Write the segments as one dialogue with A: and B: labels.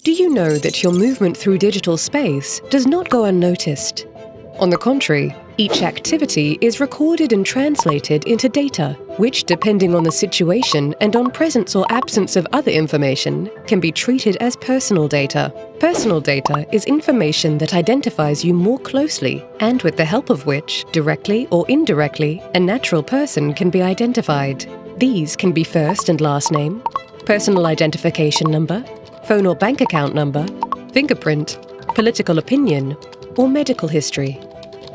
A: Do you know that your movement through digital space does not go unnoticed? On the contrary, each activity is recorded and translated into data, which, depending on the situation and on presence or absence of other information, can be treated as personal data. Personal data is information that identifies you more closely and with the help of which, directly or indirectly, a natural person can be identified. These can be first and last name, personal identification number, phone or bank account number, fingerprint, political opinion, or medical history.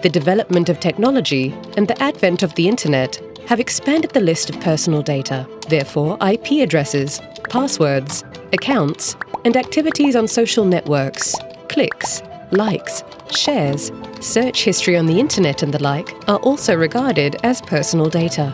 A: The development of technology and the advent of the Internet have expanded the list of personal data. Therefore, IP addresses, passwords, accounts, and activities on social networks, clicks, likes, shares, search history on the Internet and the like are also regarded as personal data.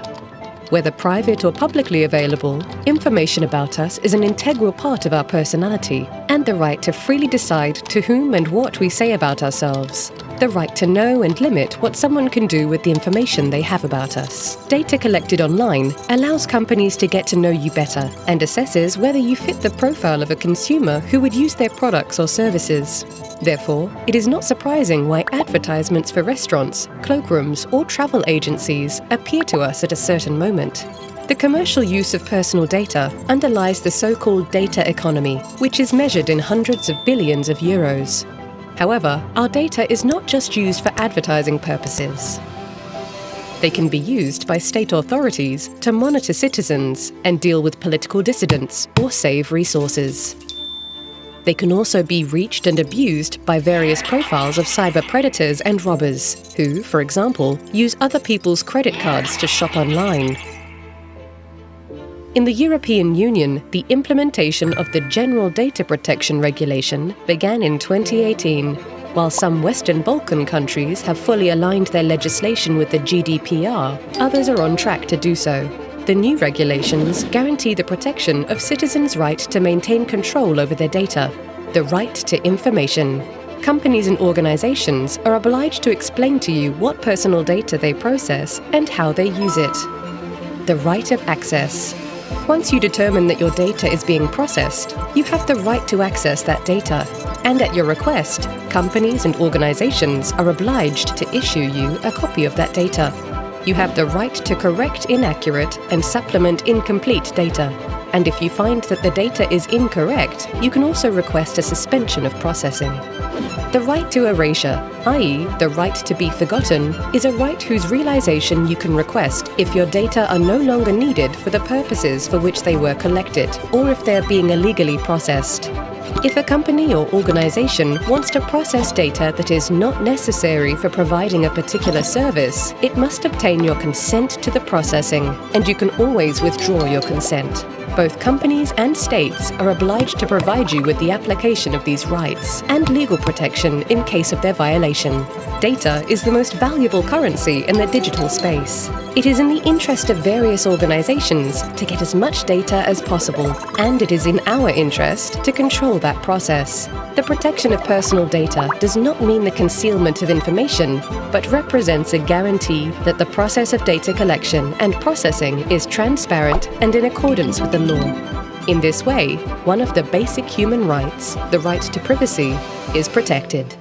A: Whether private or publicly available, information about us is an integral part of our personality and the right to freely decide to whom and what we say about ourselves. The right to know and limit what someone can do with the information they have about us. Data collected online allows companies to get to know you better and assesses whether you fit the profile of a consumer who would use their products or services. Therefore, it is not surprising why advertisements for restaurants, cloakrooms, or travel agencies appear to us at a certain moment. The commercial use of personal data underlies the so-called data economy, which is measured in hundreds of billions of euros. However, our data is not just used for advertising purposes. They can be used by state authorities to monitor citizens and deal with political dissidents or save resources. They can also be reached and abused by various profiles of cyber predators and robbers, who, for example, use other people's credit cards to shop online. In the European Union, the implementation of the General Data Protection Regulation began in 2018. While some Western Balkan countries have fully aligned their legislation with the GDPR, others are on track to do so. The new regulations guarantee the protection of citizens' right to maintain control over their data, the right to information. Companies and organizations are obliged to explain to you what personal data they process and how they use it. The right of access. Once you determine that your data is being processed, you have the right to access that data. And at your request, companies and organizations are obliged to issue you a copy of that data. You have the right to correct inaccurate and supplement incomplete data. And if you find that the data is incorrect, you can also request a suspension of processing. The right to erasure, i.e. the right to be forgotten, is a right whose realization you can request if your data are no longer needed for the purposes for which they were collected, or if they are being illegally processed. If a company or organization wants to process data that is not necessary for providing a particular service, it must obtain your consent to the processing, and you can always withdraw your consent. Both companies and states are obliged to provide you with the application of these rights and legal protection in case of their violation. Data is the most valuable currency in the digital space. It is in the interest of various organizations to get as much data as possible, and it is in our interest to control that process. The protection of personal data does not mean the concealment of information, but represents a guarantee that the process of data collection and processing is transparent and in accordance with the law. In this way, one of the basic human rights, the right to privacy, is protected.